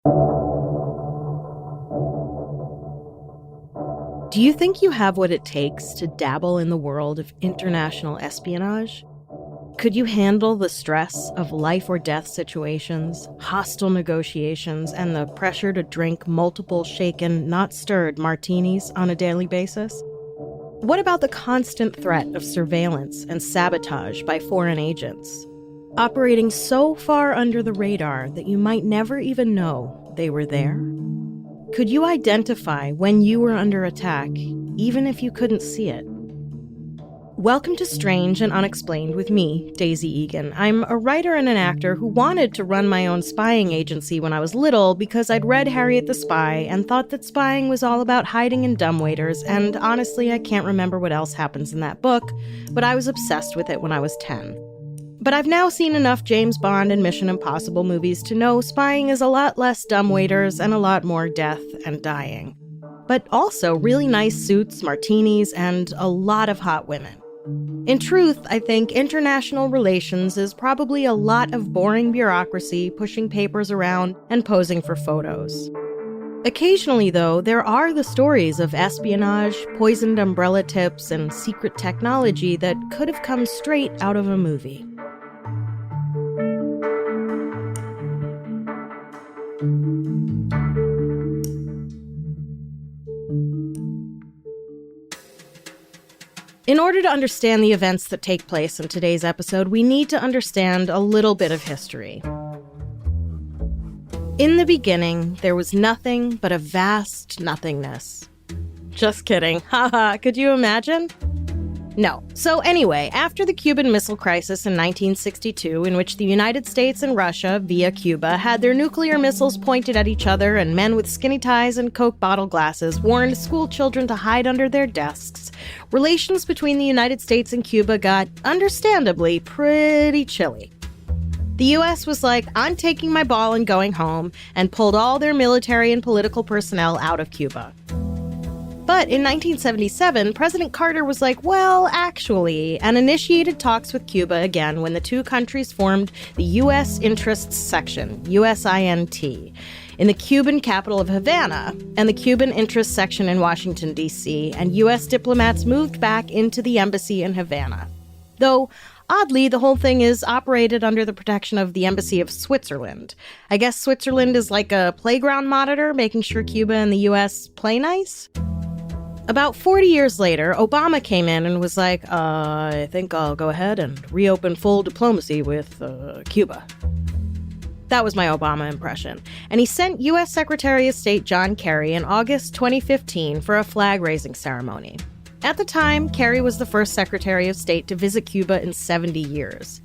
Do you think you have what it takes to dabble in the world of international espionage? Could you handle the stress of life or death situations, hostile negotiations, and the pressure to drink multiple shaken, not stirred martinis on a daily basis? What about the constant threat of surveillance and sabotage by foreign agents, operating so far under the radar that you might never even know they were there? Could you identify when you were under attack, even if you couldn't see it? Welcome to Strange and Unexplained with me, Daisy Egan. I'm a writer and an actor who wanted to run my own spying agency when I was little because I'd read Harriet the Spy and thought that spying was all about hiding in dumbwaiters, and honestly, I can't remember what else happens in that book, but I was obsessed with it when I was 10. But I've now seen enough James Bond and Mission Impossible movies to know spying is a lot less dumbwaiters and a lot more death and dying. But also really nice suits, martinis, and a lot of hot women. In truth, I think international relations is probably a lot of boring bureaucracy, pushing papers around and posing for photos. Occasionally, though, there are the stories of espionage, poisoned umbrella tips, and secret technology that could have come straight out of a movie. In order to understand the events that take place in today's episode, we need to understand a little bit of history. In the beginning, there was nothing but a vast nothingness. Just kidding. Haha, could you imagine? No. So anyway, after the Cuban Missile Crisis in 1962, in which the United States and Russia, via Cuba, had their nuclear missiles pointed at each other and men with skinny ties and Coke bottle glasses warned school children to hide under their desks, relations between the United States and Cuba got, understandably, pretty chilly. The U.S. was like, I'm taking my ball and going home, and pulled all their military and political personnel out of Cuba. But in 1977, President Carter was like, well, actually, and initiated talks with Cuba again when the two countries formed the U.S. Interests Section, USINT, in the Cuban capital of Havana, and the Cuban Interests Section in Washington, D.C., and U.S. diplomats moved back into the embassy in Havana. Though, oddly, the whole thing is operated under the protection of the Embassy of Switzerland. I guess Switzerland is like a playground monitor, making sure Cuba and the U.S. play nice? About 40 years later, Obama came in and was like, I think I'll go ahead and reopen full diplomacy with Cuba. That was my Obama impression. And he sent U.S. Secretary of State John Kerry in August 2015 for a flag-raising ceremony. At the time, Kerry was the first Secretary of State to visit Cuba in 70 years.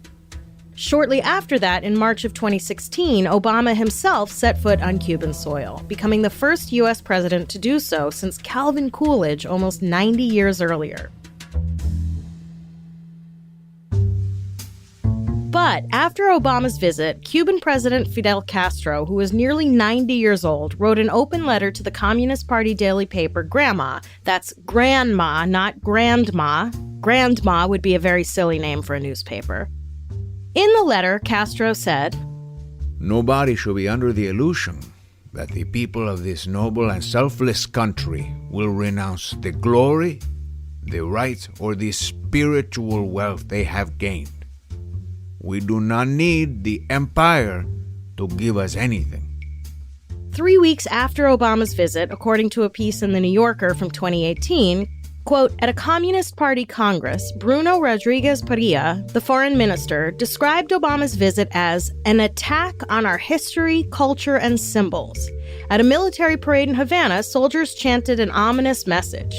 Shortly after that, in March of 2016, Obama himself set foot on Cuban soil, becoming the first U.S. president to do so since Calvin Coolidge almost 90 years earlier. But after Obama's visit, Cuban President Fidel Castro, who was nearly 90 years old, wrote an open letter to the Communist Party daily paper Grandma. That's Grandma, not Grandma. Grandma would be a very silly name for a newspaper. In the letter, Castro said, "Nobody should be under the illusion that the people of this noble and selfless country will renounce the glory, the right, or the spiritual wealth they have gained. We do not need the empire to give us anything." 3 weeks after Obama's visit, according to a piece in The New Yorker from 2018, quote, at a Communist Party Congress, Bruno Rodriguez Parilla, the foreign minister, described Obama's visit as an attack on our history, culture, and symbols. At a military parade in Havana, soldiers chanted an ominous message.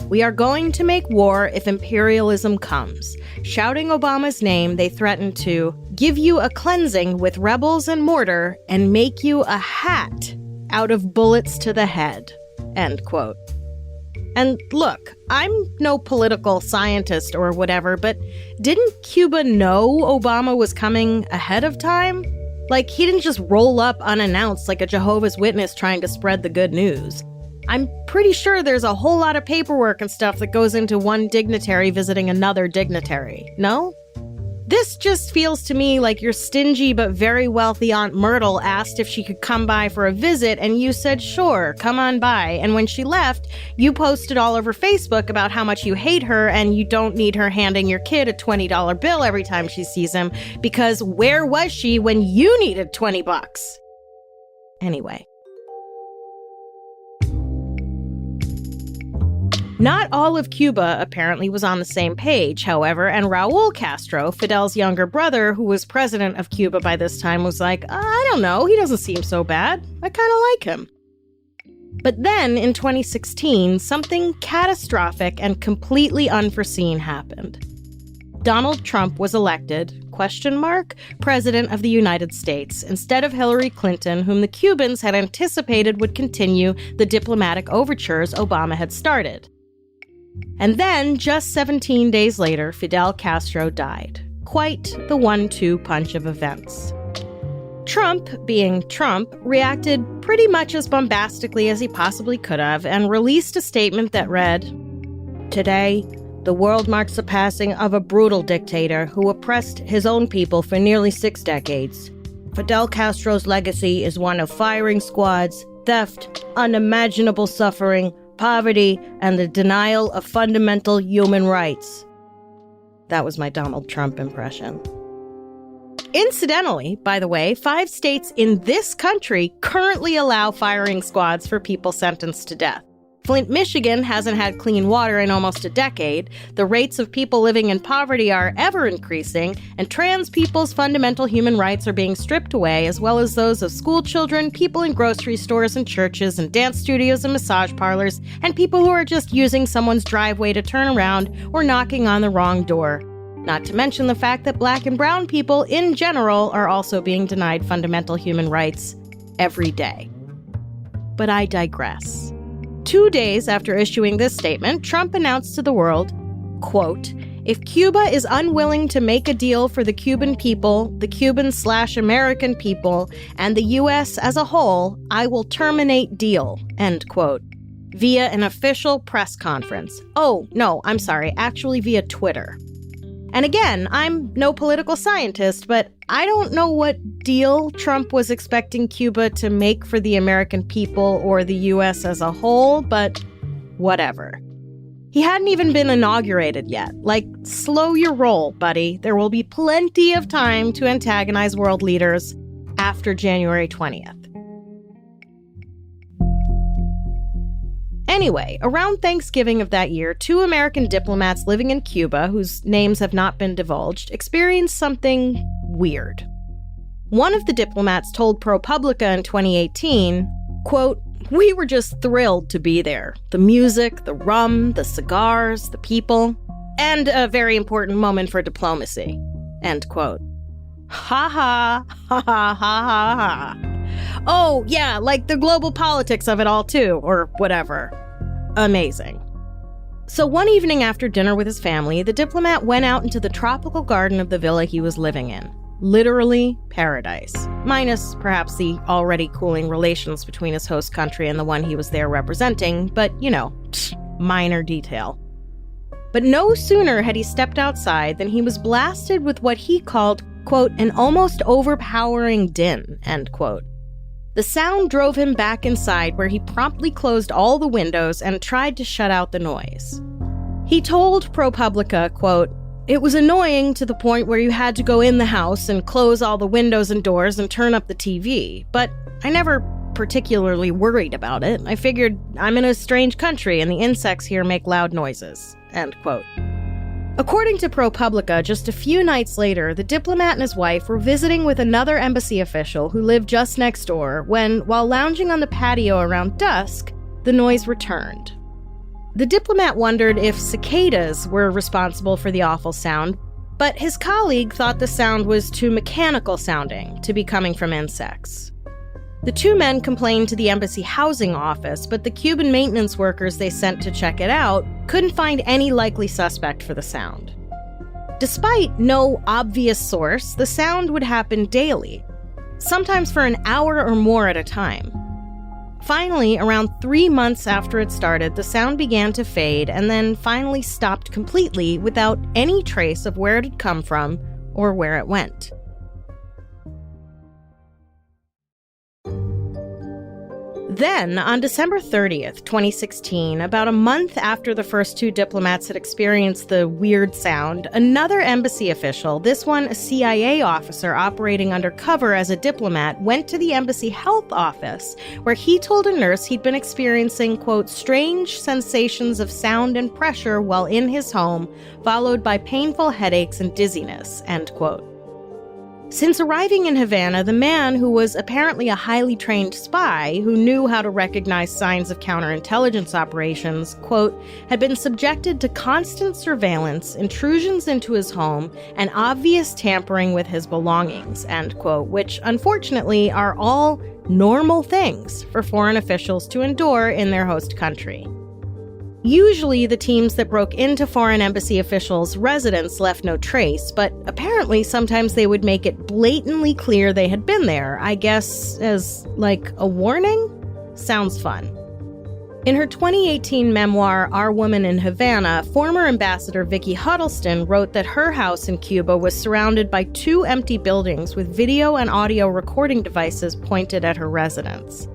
"We are going to make war if imperialism comes." Shouting Obama's name, they threatened to give you a cleansing with rebels and mortar and make you a hat out of bullets to the head, end quote. And look, I'm no political scientist or whatever, but didn't Cuba know Obama was coming ahead of time? Like, he didn't just roll up unannounced like a Jehovah's Witness trying to spread the good news. I'm pretty sure there's a whole lot of paperwork and stuff that goes into one dignitary visiting another dignitary, no? This just feels to me like your stingy but very wealthy Aunt Myrtle asked if she could come by for a visit, and you said, sure, come on by. And when she left, you posted all over Facebook about how much you hate her and you don't need her handing your kid a $20 bill every time she sees him, because where was she when you needed $20? Anyway. Not all of Cuba apparently was on the same page, however, and Raul Castro, Fidel's younger brother, who was president of Cuba by this time, was like, I don't know, he doesn't seem so bad. I kind of like him. But then, in 2016, something catastrophic and completely unforeseen happened. Donald Trump was elected, president of the United States, instead of Hillary Clinton, whom the Cubans had anticipated would continue the diplomatic overtures Obama had started. And then, just 17 days later, Fidel Castro died. Quite the 1-2 punch of events. Trump, being Trump, reacted pretty much as bombastically as he possibly could have and released a statement that read, "Today, the world marks the passing of a brutal dictator who oppressed his own people for nearly 6 decades. Fidel Castro's legacy is one of firing squads, theft, unimaginable suffering, poverty, and the denial of fundamental human rights." That was my Donald Trump impression. Incidentally, by the way, 5 states in this country currently allow firing squads for people sentenced to death. Flint, Michigan hasn't had clean water in almost a decade, the rates of people living in poverty are ever increasing, and trans people's fundamental human rights are being stripped away, as well as those of school children, people in grocery stores and churches and dance studios and massage parlors, and people who are just using someone's driveway to turn around or knocking on the wrong door. Not to mention the fact that Black and brown people in general are also being denied fundamental human rights every day. But I digress. 2 days after issuing this statement, Trump announced to the world, quote, "If Cuba is unwilling to make a deal for the Cuban people, the Cuban/American people, and the U.S. as a whole, I will terminate deal," end quote, via an official press conference. Oh, no, I'm sorry, actually via Twitter. And again, I'm no political scientist, but I don't know what deal Trump was expecting Cuba to make for the American people or the U.S. as a whole, but whatever. He hadn't even been inaugurated yet. Like, slow your roll, buddy. There will be plenty of time to antagonize world leaders after January 20th. Anyway, around Thanksgiving of that year, 2 American diplomats living in Cuba, whose names have not been divulged, experienced something weird. One of the diplomats told ProPublica in 2018, quote, "We were just thrilled to be there. The music, the rum, the cigars, the people, and a very important moment for diplomacy," end quote. Ha ha, ha ha ha ha ha. Oh, yeah, like the global politics of it all too, or whatever. Amazing. So one evening after dinner with his family, the diplomat went out into the tropical garden of the villa he was living in. Literally paradise. Minus perhaps the already cooling relations between his host country and the one he was there representing, but, minor detail. But no sooner had he stepped outside than he was blasted with what he called, quote, "an almost overpowering din," end quote. The sound drove him back inside, where he promptly closed all the windows and tried to shut out the noise. He told ProPublica, quote, "It was annoying to the point where you had to go in the house and close all the windows and doors and turn up the TV, but I never particularly worried about it. I figured I'm in a strange country and the insects here make loud noises," end quote. According to ProPublica, just a few nights later, the diplomat and his wife were visiting with another embassy official who lived just next door when, while lounging on the patio around dusk, the noise returned. The diplomat wondered if cicadas were responsible for the awful sound, but his colleague thought the sound was too mechanical sounding to be coming from insects. The 2 men complained to the embassy housing office, but the Cuban maintenance workers they sent to check it out couldn't find any likely suspect for the sound. Despite no obvious source, the sound would happen daily, sometimes for an hour or more at a time. Finally, around 3 months after it started, the sound began to fade and then finally stopped completely without any trace of where it had come from or where it went. Then, on December 30th, 2016, about a month after the first two diplomats had experienced the weird sound, another embassy official, this one a CIA officer operating undercover as a diplomat, went to the embassy health office, where he told a nurse he'd been experiencing, quote, strange sensations of sound and pressure while in his home, followed by painful headaches and dizziness, end quote. Since arriving in Havana, the man, who was apparently a highly trained spy who knew how to recognize signs of counterintelligence operations, quote, had been subjected to constant surveillance, intrusions into his home, and obvious tampering with his belongings, end quote, which unfortunately are all normal things for foreign officials to endure in their host country. Usually, the teams that broke into foreign embassy officials' residence left no trace, but apparently sometimes they would make it blatantly clear they had been there, I guess as, like, a warning? Sounds fun. In her 2018 memoir, Our Woman in Havana, former ambassador Vicki Huddleston wrote that her house in Cuba was surrounded by 2 empty buildings with video and audio recording devices pointed at her residence.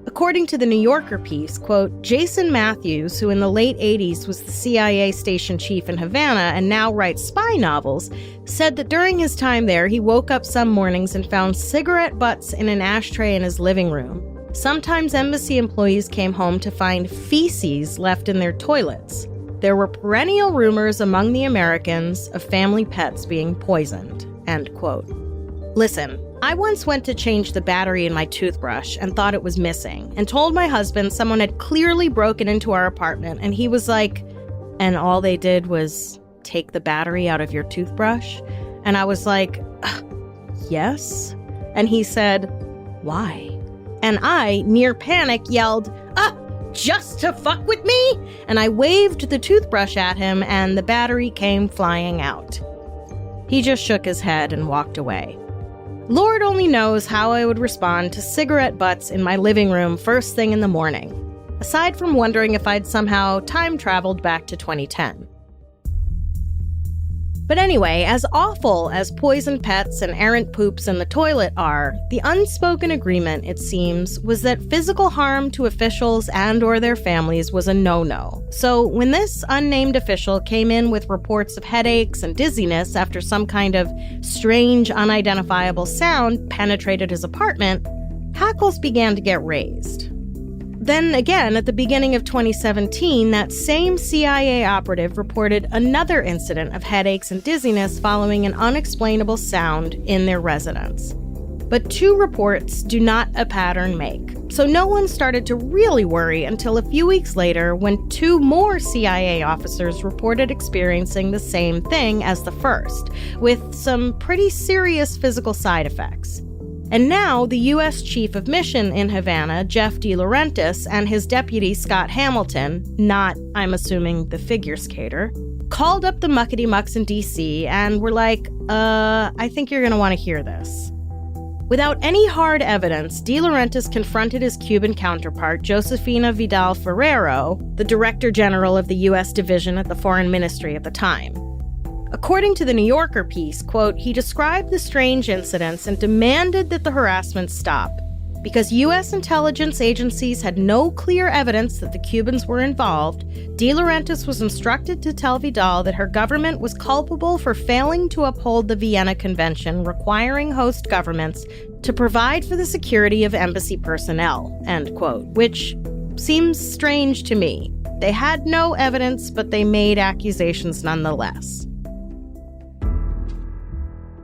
According to the New Yorker piece, quote, Jason Matthews, who in the late 80s was the CIA station chief in Havana and now writes spy novels, said that during his time there, he woke up some mornings and found cigarette butts in an ashtray in his living room. Sometimes embassy employees came home to find feces left in their toilets. There were perennial rumors among the Americans of family pets being poisoned, end quote. Listen, I once went to change the battery in my toothbrush and thought it was missing, and told my husband someone had clearly broken into our apartment, and he was like, and all they did was take the battery out of your toothbrush? And I was like, yes? And he said, why? And I, near panic, yelled, just to fuck with me? And I waved the toothbrush at him, and the battery came flying out. He just shook his head and walked away. Lord only knows how I would respond to cigarette butts in my living room first thing in the morning, aside from wondering if I'd somehow time-traveled back to 2010. But anyway, as awful as poisoned pets and errant poops in the toilet are, the unspoken agreement, it seems, was that physical harm to officials and or their families was a no-no. So when this unnamed official came in with reports of headaches and dizziness after some kind of strange, unidentifiable sound penetrated his apartment, hackles began to get raised. Then again, at the beginning of 2017, that same CIA operative reported another incident of headaches and dizziness following an unexplainable sound in their residence. But 2 reports do not a pattern make, so no one started to really worry until a few weeks later when 2 more CIA officers reported experiencing the same thing as the first, with some pretty serious physical side effects. And now, the U.S. Chief of Mission in Havana, Jeff DeLaurentis, and his deputy, Scott Hamilton, not, I'm assuming, the figure skater, called up the muckety-mucks in D.C. and were like, I think you're going to want to hear this. Without any hard evidence, DeLaurentis confronted his Cuban counterpart, Josefina Vidal Ferrero, the Director General of the U.S. Division at the Foreign Ministry at the time. According to the New Yorker piece, quote, he described the strange incidents and demanded that the harassment stop. Because U.S. intelligence agencies had no clear evidence that the Cubans were involved, DeLaurentis was instructed to tell Vidal that her government was culpable for failing to uphold the Vienna Convention requiring host governments to provide for the security of embassy personnel, end quote, which seems strange to me. They had no evidence, but they made accusations nonetheless.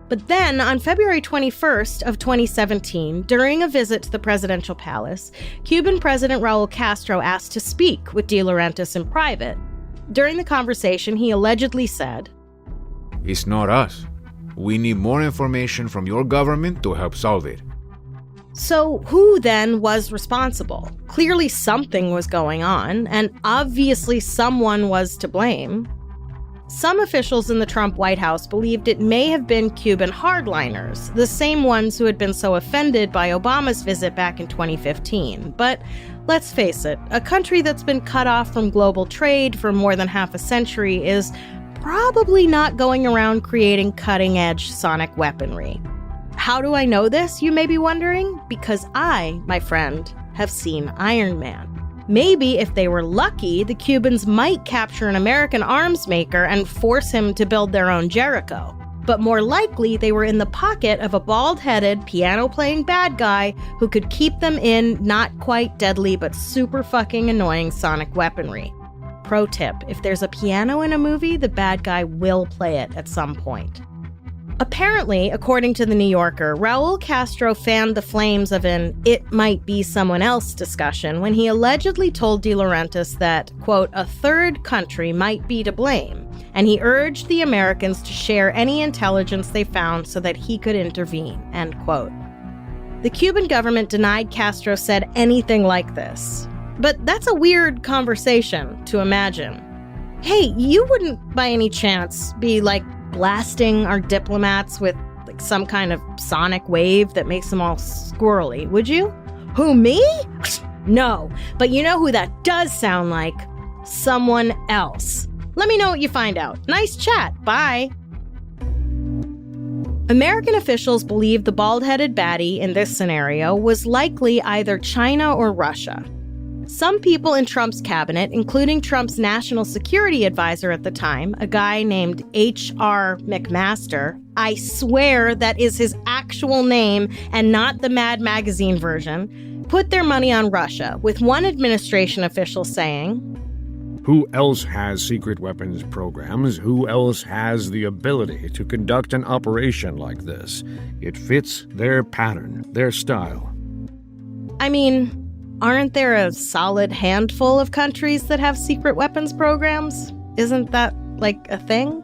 But then, on February 21st of 2017, during a visit to the presidential palace, Cuban President Raul Castro asked to speak with DeLaurentis in private. During the conversation, he allegedly said, "It's not us. We need more information from your government to help solve it." So who then was responsible? Clearly something was going on, and obviously someone was to blame. Some officials in the Trump White House believed it may have been Cuban hardliners, the same ones who had been so offended by Obama's visit back in 2015. But let's face it, a country that's been cut off from global trade for more than half a century is probably not going around creating cutting-edge sonic weaponry. How do I know this, you may be wondering? Because I, my friend, have seen Iron Man. Maybe if they were lucky, the Cubans might capture an American arms maker and force him to build their own Jericho. But more likely, they were in the pocket of a bald-headed, piano-playing bad guy who could keep them in not quite deadly but super fucking annoying sonic weaponry. Pro tip, if there's a piano in a movie, the bad guy will play it at some point. Apparently, according to The New Yorker, Raul Castro fanned the flames of an "it might be someone else" discussion when he allegedly told De Laurentiis that, quote, a third country might be to blame, and he urged the Americans to share any intelligence they found so that he could intervene, end quote. The Cuban government denied Castro said anything like this. But that's a weird conversation to imagine. Hey, you wouldn't by any chance be blasting our diplomats with some kind of sonic wave that makes them all squirrely, would you? Who, me? No, but you know who that does sound like? Someone else. Let me know what you find out. Nice chat. Bye. American officials believe the bald-headed baddie in this scenario was likely either China or Russia. Some people in Trump's cabinet, including Trump's national security advisor at the time, a guy named H.R. McMaster, I swear that is his actual name and not the Mad Magazine version, put their money on Russia, with one administration official saying, "Who else has secret weapons programs? Who else has the ability to conduct an operation like this? It fits their pattern, their style." I mean, aren't there a solid handful of countries that have secret weapons programs? Isn't that a thing?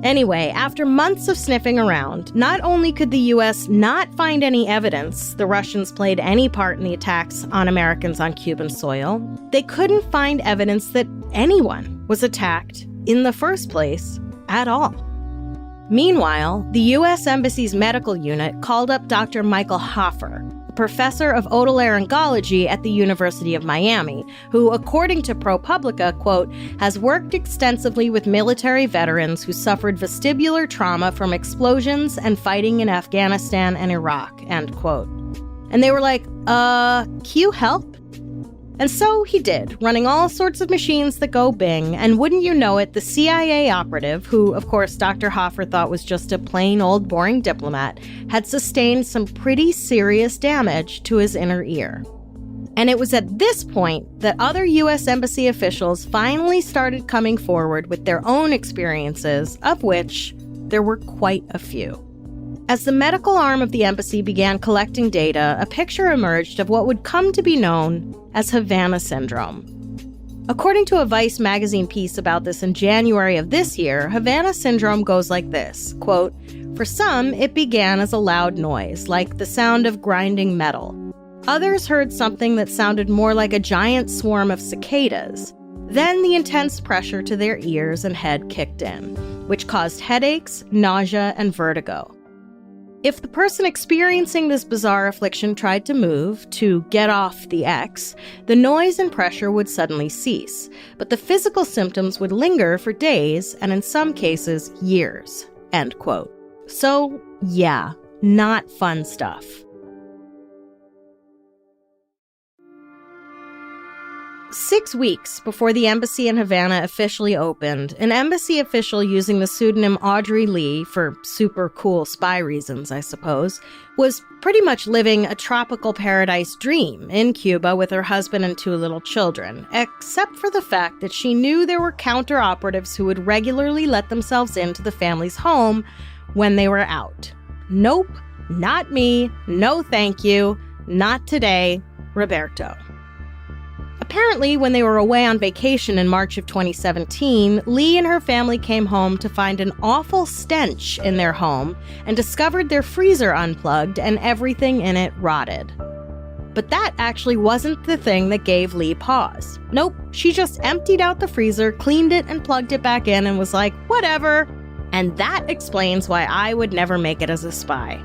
Anyway, after months of sniffing around, not only could the US not find any evidence the Russians played any part in the attacks on Americans on Cuban soil, they couldn't find evidence that anyone was attacked in the first place at all. Meanwhile, the US Embassy's medical unit called up Dr. Michael Hoffer, professor of otolaryngology at the University of Miami, who, according to ProPublica, quote, has worked extensively with military veterans who suffered vestibular trauma from explosions and fighting in Afghanistan and Iraq, end quote. And they were like, can you help? And so he did, running all sorts of machines that go bing, and wouldn't you know it, the CIA operative, who, of course, Dr. Hoffer thought was just a plain old boring diplomat, had sustained some pretty serious damage to his inner ear. And it was at this point that other U.S. Embassy officials finally started coming forward with their own experiences, of which there were quite a few. As the medical arm of the embassy began collecting data, a picture emerged of what would come to be known as Havana Syndrome. According to a Vice magazine piece about this in January of this year, Havana Syndrome goes like this, quote, "For some, it began as a loud noise, like the sound of grinding metal. Others heard something that sounded more like a giant swarm of cicadas. Then the intense pressure to their ears and head kicked in, which caused headaches, nausea, and vertigo. If the person experiencing this bizarre affliction tried to move, to get off the X, the noise and pressure would suddenly cease, but the physical symptoms would linger for days and in some cases, years," end quote. So, yeah, not fun stuff. Six weeks before the embassy in Havana officially opened, an embassy official using the pseudonym Audrey Lee, for super cool spy reasons, I suppose, was pretty much living a tropical paradise dream in Cuba with her husband and 2 little children, except for the fact that she knew there were counter-operatives who would regularly let themselves into the family's home when they were out. Nope, not me, no thank you, not today, Roberto. Apparently, when they were away on vacation in March of 2017, Lee and her family came home to find an awful stench in their home and discovered their freezer unplugged and everything in it rotted. But that actually wasn't the thing that gave Lee pause. Nope, she just emptied out the freezer, cleaned it, and plugged it back in and was like, whatever. And that explains why I would never make it as a spy.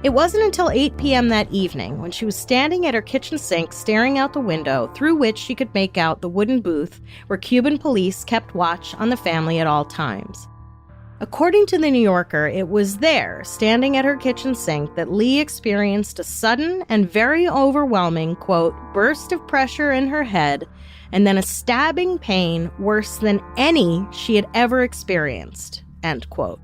It wasn't until 8 p.m. that evening, when she was standing at her kitchen sink staring out the window through which she could make out the wooden booth where Cuban police kept watch on the family at all times. According to The New Yorker, it was there, standing at her kitchen sink, that Lee experienced a sudden and very overwhelming, quote, burst of pressure in her head, and then a stabbing pain worse than any she had ever experienced, end quote.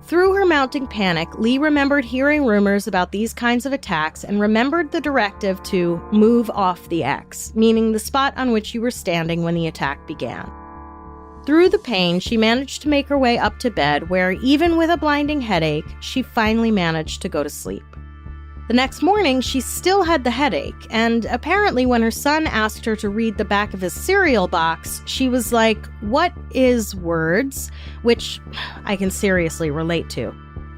Through her mounting panic, Lee remembered hearing rumors about these kinds of attacks and remembered the directive to move off the X, meaning the spot on which you were standing when the attack began. Through the pain, she managed to make her way up to bed, where, even with a blinding headache, she finally managed to go to sleep. The next morning, she still had the headache, and apparently when her son asked her to read the back of his cereal box, she was like, "What is words?" Which I can seriously relate to.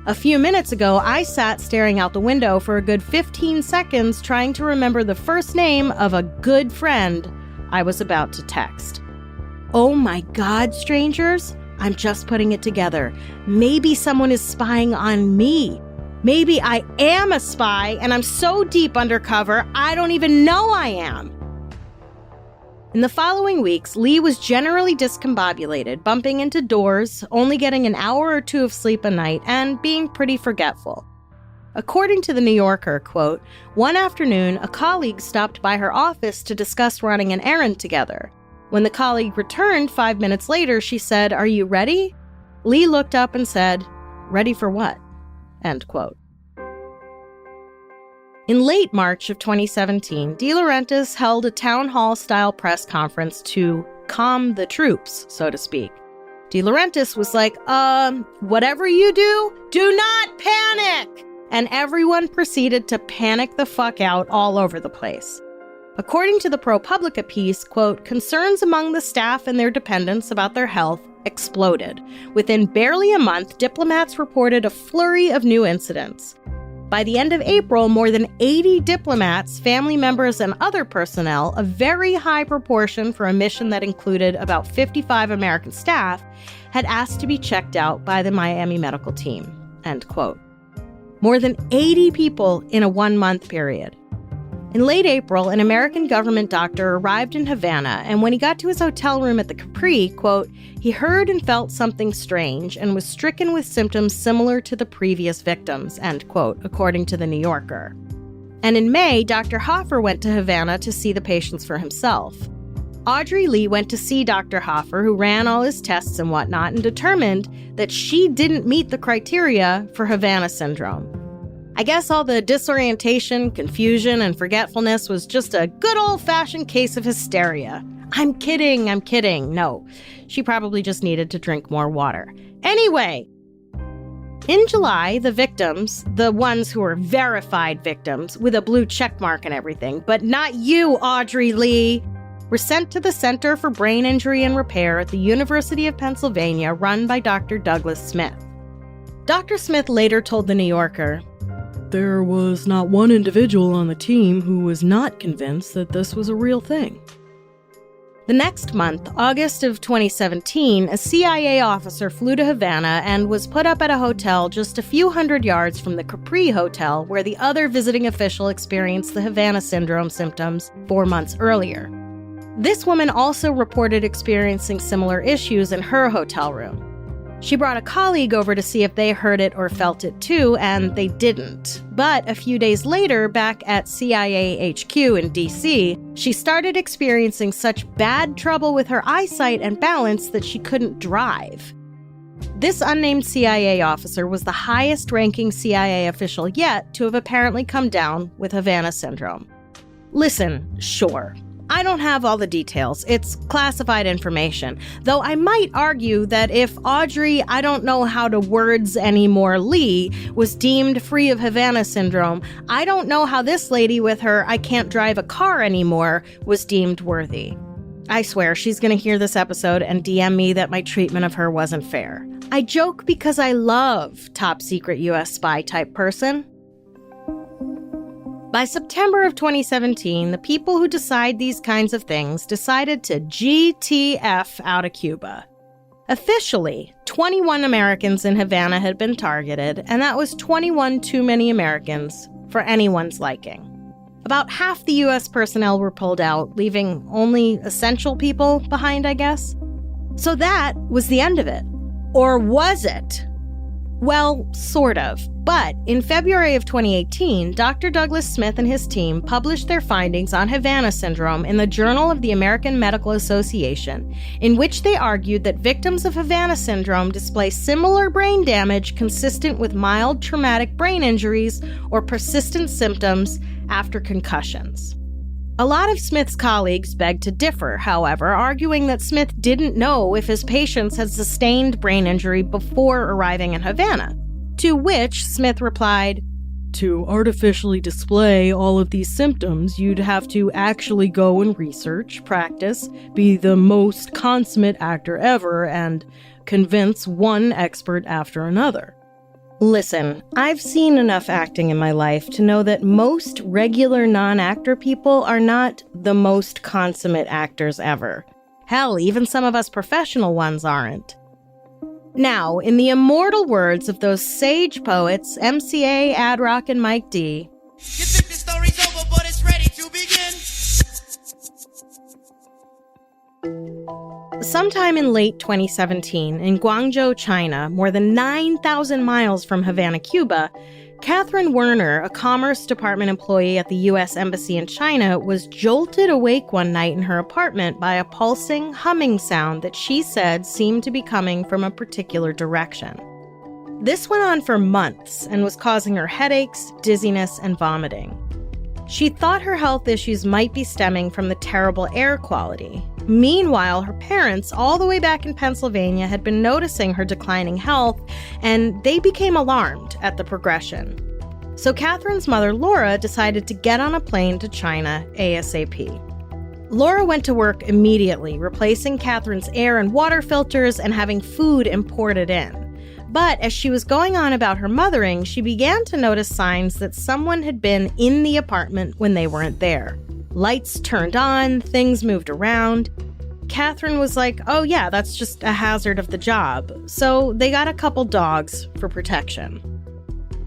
A few minutes ago, I sat staring out the window for a good 15 seconds trying to remember the first name of a good friend I was about to text. Oh my God, strangers, I'm just putting it together. Maybe someone is spying on me. Maybe I am a spy, and I'm so deep undercover, I don't even know I am. In the following weeks, Lee was generally discombobulated, bumping into doors, only getting an hour or two of sleep a night, and being pretty forgetful. According to The New Yorker, quote, one afternoon, a colleague stopped by her office to discuss running an errand together. When the colleague returned 5 minutes later, she said, "Are you ready?" Lee looked up and said, "Ready for what?" End quote. In late March of 2017, De Laurentiis held a town hall-style press conference to calm the troops, so to speak. De Laurentiis was like, whatever you do not panic! And everyone proceeded to panic the fuck out all over the place. According to the ProPublica piece, quote, concerns among the staff and their dependents about their health exploded. Within barely a month, diplomats reported a flurry of new incidents. By the end of April, more than 80 diplomats, family members, and other personnel, a very high proportion for a mission that included about 55 American staff, had asked to be checked out by the Miami medical team, end quote. More than 80 people in a 1-month period. In late April, an American government doctor arrived in Havana, and when he got to his hotel room at the Capri, quote, he heard and felt something strange and was stricken with symptoms similar to the previous victims, end quote, according to The New Yorker. And in May, Dr. Hoffer went to Havana to see the patients for himself. Audrey Lee went to see Dr. Hoffer, who ran all his tests and whatnot, and determined that she didn't meet the criteria for Havana Syndrome. I guess all the disorientation, confusion, and forgetfulness was just a good old-fashioned case of hysteria. I'm kidding. No, she probably just needed to drink more water. Anyway, in July, the victims, the ones who were verified victims, with a blue check mark and everything, but not you, Audrey Lee, were sent to the Center for Brain Injury and Repair at the University of Pennsylvania, run by Dr. Douglas Smith. Dr. Smith later told The New Yorker, "There was not one individual on the team who was not convinced that this was a real thing." The next month, August of 2017, a CIA officer flew to Havana and was put up at a hotel just a few hundred yards from the Capri Hotel, where the other visiting official experienced the Havana Syndrome symptoms 4 months earlier. This woman also reported experiencing similar issues in her hotel room. She brought a colleague over to see if they heard it or felt it too, and they didn't. But a few days later, back at CIA HQ in DC, she started experiencing such bad trouble with her eyesight and balance that she couldn't drive. This unnamed CIA officer was the highest-ranking CIA official yet to have apparently come down with Havana Syndrome. Listen, sure, I don't have all the details. It's classified information. Though I might argue that if Audrey, I don't know how to words anymore, Lee, was deemed free of Havana Syndrome, I don't know how this lady with her I can't drive a car anymore was deemed worthy. I swear she's going to hear this episode and DM me that my treatment of her wasn't fair. I joke because I love top secret US spy type person. By September of 2017, the people who decide these kinds of things decided to GTF out of Cuba. Officially, 21 Americans in Havana had been targeted, and that was 21 too many Americans for anyone's liking. About half the U.S. personnel were pulled out, leaving only essential people behind, I guess. So that was the end of it. Or was it? Well, sort of. But in February of 2018, Dr. Douglas Smith and his team published their findings on Havana Syndrome in the Journal of the American Medical Association, in which they argued that victims of Havana Syndrome display similar brain damage consistent with mild traumatic brain injuries or persistent symptoms after concussions. A lot of Smith's colleagues begged to differ, however, arguing that Smith didn't know if his patients had sustained brain injury before arriving in Havana. To which Smith replied, "To artificially display all of these symptoms, you'd have to actually go and research, practice, be the most consummate actor ever, and convince one expert after another." Listen, I've seen enough acting in my life to know that most regular non-actor people are not the most consummate actors ever. Hell, even some of us professional ones aren't. Now, in the immortal words of those sage poets, MCA, Ad Rock, and Mike D, "You think the story's over, but it's ready to begin." Sometime in late 2017, in Guangzhou, China, more than 9,000 miles from Havana, Cuba, Catherine Werner, a Commerce Department employee at the U.S. Embassy in China, was jolted awake one night in her apartment by a pulsing, humming sound that she said seemed to be coming from a particular direction. This went on for months and was causing her headaches, dizziness, and vomiting. She thought her health issues might be stemming from the terrible air quality. Meanwhile, her parents, all the way back in Pennsylvania, had been noticing her declining health, and they became alarmed at the progression. So Catherine's mother, Laura, decided to get on a plane to China ASAP. Laura went to work immediately, replacing Catherine's air and water filters and having food imported in. But as she was going on about her mothering, she began to notice signs that someone had been in the apartment when they weren't there. Lights turned on, things moved around. Catherine was like, oh yeah, that's just a hazard of the job. So they got a couple dogs for protection.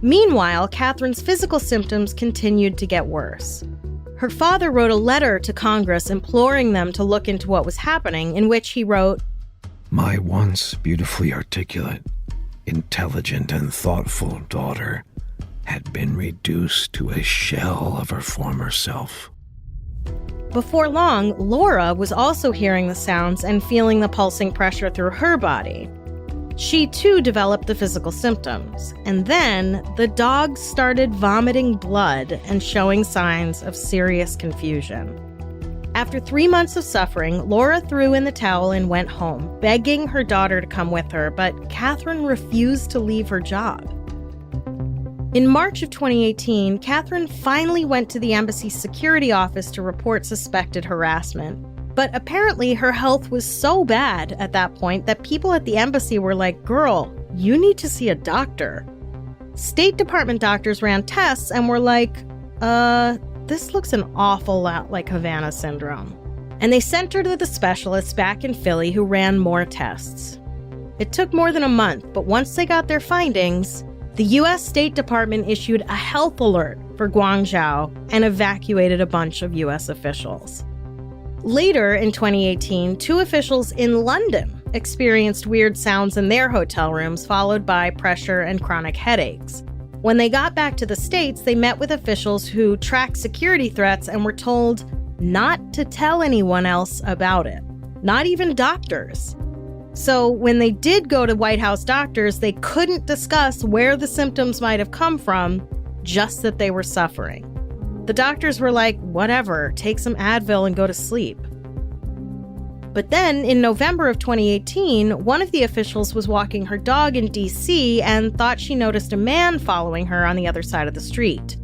Meanwhile, Catherine's physical symptoms continued to get worse. Her father wrote a letter to Congress imploring them to look into what was happening, in which he wrote, "My once beautifully articulate, intelligent and thoughtful daughter had been reduced to a shell of her former self." Before long, Laura was also hearing the sounds and feeling the pulsing pressure through her body. She too developed the physical symptoms, and then the dogs started vomiting blood and showing signs of serious confusion. After 3 months of suffering, Laura threw in the towel and went home, begging her daughter to come with her, but Catherine refused to leave her job. In March of 2018, Catherine finally went to the embassy's security office to report suspected harassment. But apparently her health was so bad at that point that people at the embassy were like, "Girl, you need to see a doctor." State Department doctors ran tests and were like, this looks an awful lot like Havana Syndrome. And they sent her to the specialists back in Philly who ran more tests. It took more than a month, but once they got their findings, the U.S. State Department issued a health alert for Guangzhou and evacuated a bunch of U.S. officials. Later in 2018, 2 officials in London experienced weird sounds in their hotel rooms, followed by pressure and chronic headaches. When they got back to the States, they met with officials who track security threats and were told not to tell anyone else about it, not even doctors. So when they did go to White House doctors, they couldn't discuss where the symptoms might have come from, just that they were suffering. The doctors were like, whatever, take some Advil and go to sleep. But then, in November of 2018, one of the officials was walking her dog in D.C. and thought she noticed a man following her on the other side of the street.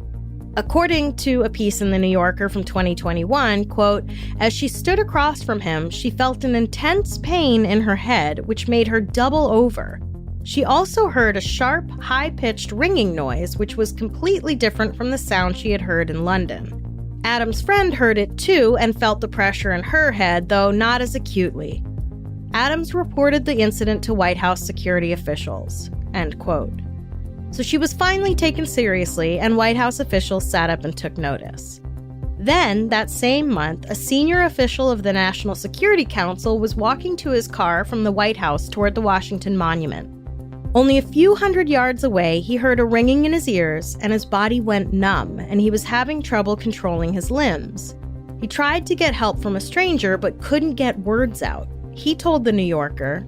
According to a piece in The New Yorker from 2021, quote, "As she stood across from him, she felt an intense pain in her head, which made her double over. She also heard a sharp, high-pitched ringing noise, which was completely different from the sound she had heard in London. Adam's friend heard it too and felt the pressure in her head, though not as acutely. Adams reported the incident to White House security officials, end quote. So she was finally taken seriously, and White House officials sat up and took notice. Then, that same month, a senior official of the National Security Council was walking to his car from the White House toward the Washington Monument. Only a few hundred yards away, he heard a ringing in his ears, and his body went numb, and he was having trouble controlling his limbs. He tried to get help from a stranger, but couldn't get words out. He told the New Yorker,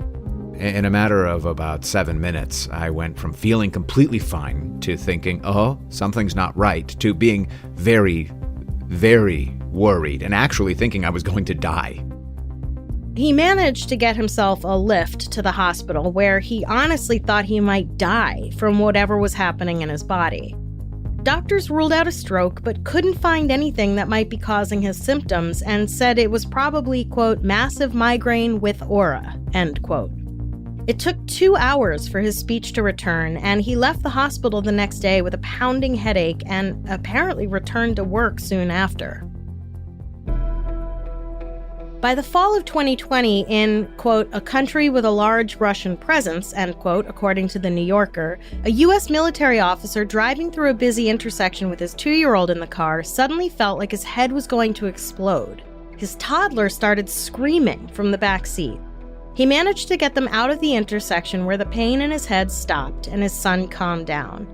"In a matter of about 7 minutes, I went from feeling completely fine to thinking, oh, something's not right, to being very, very worried and actually thinking I was going to die." He managed to get himself a lift to the hospital where he honestly thought he might die from whatever was happening in his body. Doctors ruled out a stroke but couldn't find anything that might be causing his symptoms and said it was probably, quote, massive migraine with aura, end quote. It took 2 hours for his speech to return, and he left the hospital the next day with a pounding headache and apparently returned to work soon after. By the fall of 2020, in, quote, a country with a large Russian presence, end quote, according to The New Yorker, a U.S. military officer driving through a busy intersection with his 2-year-old in the car suddenly felt like his head was going to explode. His toddler started screaming from the back seat. He managed to get them out of the intersection where the pain in his head stopped and his son calmed down.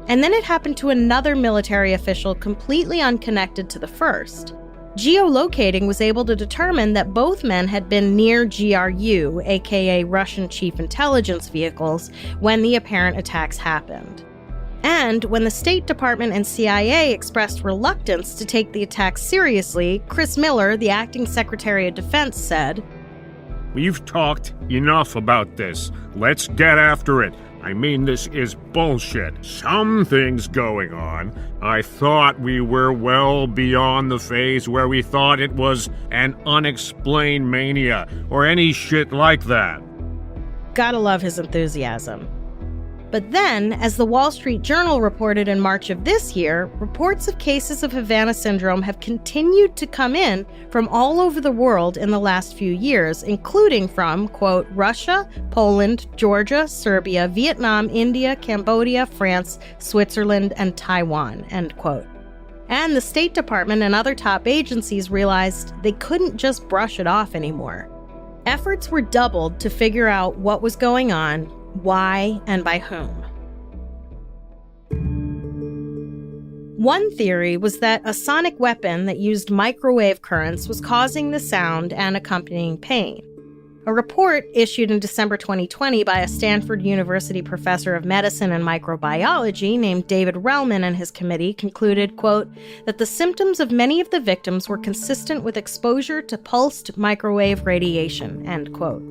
And then it happened to another military official completely unconnected to the first. Geolocating was able to determine that both men had been near GRU, aka Russian Chief Intelligence Vehicles, when the apparent attacks happened. And when the State Department and CIA expressed reluctance to take the attacks seriously, Chris Miller, the acting Secretary of Defense, said, "We've talked enough about this. Let's get after it. I mean, this is bullshit. Something's going on. I thought we were well beyond the phase where we thought it was an unexplained mania or any shit like that." Gotta love his enthusiasm. But then, as the Wall Street Journal reported in March of this year, reports of cases of Havana Syndrome have continued to come in from all over the world in the last few years, including from, quote, Russia, Poland, Georgia, Serbia, Vietnam, India, Cambodia, France, Switzerland, and Taiwan, end quote. And the State Department and other top agencies realized they couldn't just brush it off anymore. Efforts were doubled to figure out what was going on, why, and by whom. One theory was that a sonic weapon that used microwave currents was causing the sound and accompanying pain. A report issued in December 2020 by a Stanford University professor of medicine and microbiology named David Relman and his committee concluded, quote, that the symptoms of many of the victims were consistent with exposure to pulsed microwave radiation, end quote.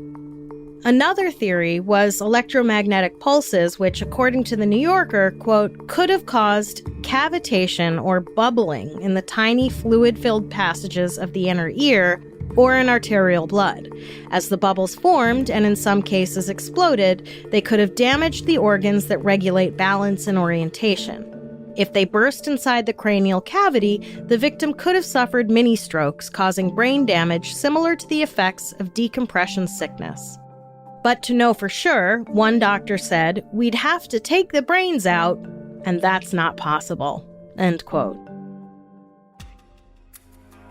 Another theory was electromagnetic pulses, which, according to The New Yorker, quote, could have caused cavitation or bubbling in the tiny fluid-filled passages of the inner ear or in arterial blood. As the bubbles formed, and in some cases exploded, they could have damaged the organs that regulate balance and orientation. If they burst inside the cranial cavity, the victim could have suffered mini-strokes, causing brain damage similar to the effects of decompression sickness. But to know for sure, one doctor said, we'd have to take the brains out, and that's not possible, end quote.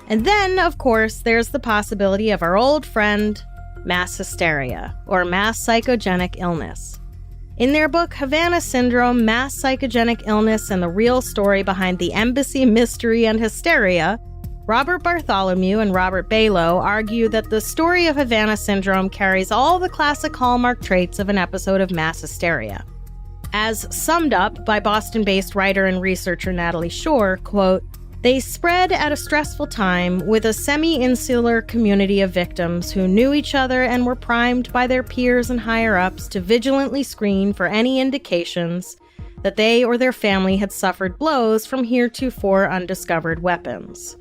And then, of course, there's the possibility of our old friend, mass hysteria, or mass psychogenic illness. In their book, Havana Syndrome, Mass Psychogenic Illness and the Real Story Behind the Embassy Mystery and Hysteria, Robert Bartholomew and Robert Balow argue that the story of Havana Syndrome carries all the classic hallmark traits of an episode of mass hysteria. As summed up by Boston-based writer and researcher Natalie Shore, quote, they spread at a stressful time with a semi-insular community of victims who knew each other and were primed by their peers and higher-ups to vigilantly screen for any indications that they or their family had suffered blows from heretofore undiscovered weapons.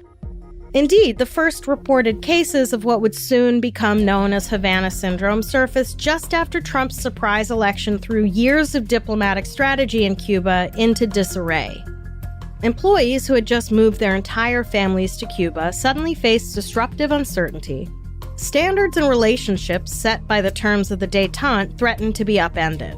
Indeed, the first reported cases of what would soon become known as Havana Syndrome surfaced just after Trump's surprise election threw years of diplomatic strategy in Cuba into disarray. Employees who had just moved their entire families to Cuba suddenly faced disruptive uncertainty. Standards and relationships set by the terms of the détente threaten to be upended.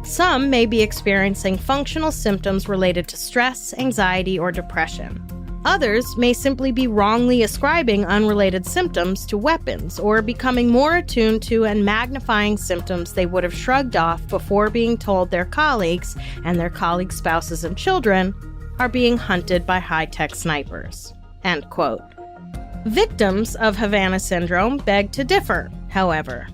Some may be experiencing functional symptoms related to stress, anxiety, or depression. Others may simply be wrongly ascribing unrelated symptoms to weapons or becoming more attuned to and magnifying symptoms they would have shrugged off before being told their colleagues and their colleagues' spouses and children are being hunted by high-tech snipers. End quote. Victims of Havana Syndrome beg to differ, however.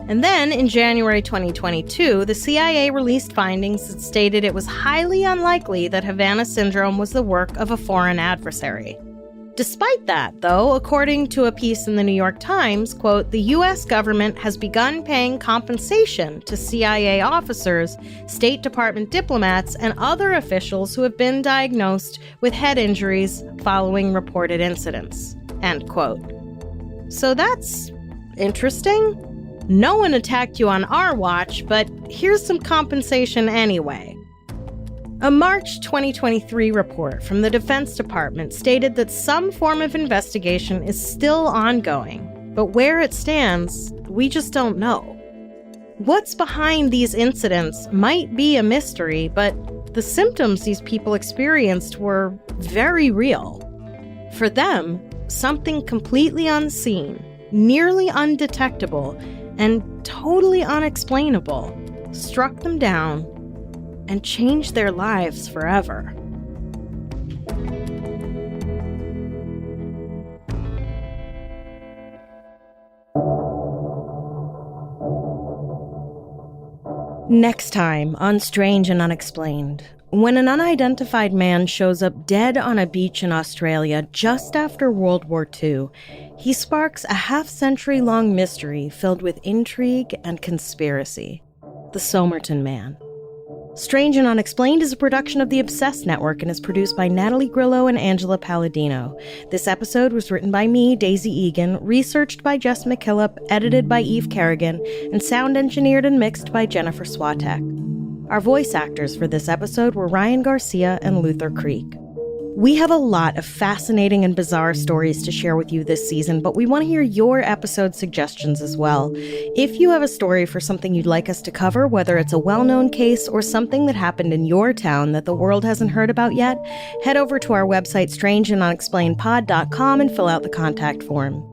And then, in January 2022, the CIA released findings that stated it was highly unlikely that Havana Syndrome was the work of a foreign adversary. Despite that, though, according to a piece in the New York Times, quote, the U.S. government has begun paying compensation to CIA officers, State Department diplomats, and other officials who have been diagnosed with head injuries following reported incidents, end quote. So that's interesting. No one attacked you on our watch, but here's some compensation anyway. A March 2023 report from the Defense Department stated that some form of investigation is still ongoing, but where it stands, we just don't know. What's behind these incidents might be a mystery, but the symptoms these people experienced were very real. For them, something completely unseen, nearly undetectable, and totally unexplainable struck them down and changed their lives forever. Next time on Strange and Unexplained, when an unidentified man shows up dead on a beach in Australia just after World War II, he sparks a half-century-long mystery filled with intrigue and conspiracy. The Somerton Man. Strange and Unexplained is a production of the Obsessed Network and is produced by Natalie Grillo and Angela Palladino. This episode was written by me, Daisy Egan, researched by Jess McKillop, edited by Eve Kerrigan, and sound engineered and mixed by Jennifer Swatek. Our voice actors for this episode were Ryan Garcia and Luther Creek. We have a lot of fascinating and bizarre stories to share with you this season, but we want to hear your episode suggestions as well. If you have a story for something you'd like us to cover, whether it's a well-known case or something that happened in your town that the world hasn't heard about yet, head over to our website, strangeandunexplainedpod.com, and fill out the contact form.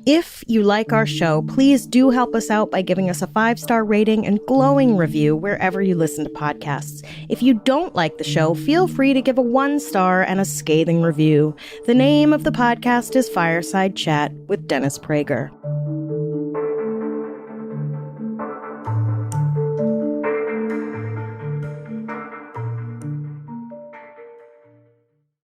If you like our show, please do help us out by giving us a 5-star rating and glowing review wherever you listen to podcasts. If you don't like the show, feel free to give a 1-star and a scathing review. The name of the podcast is Fireside Chat with Dennis Prager.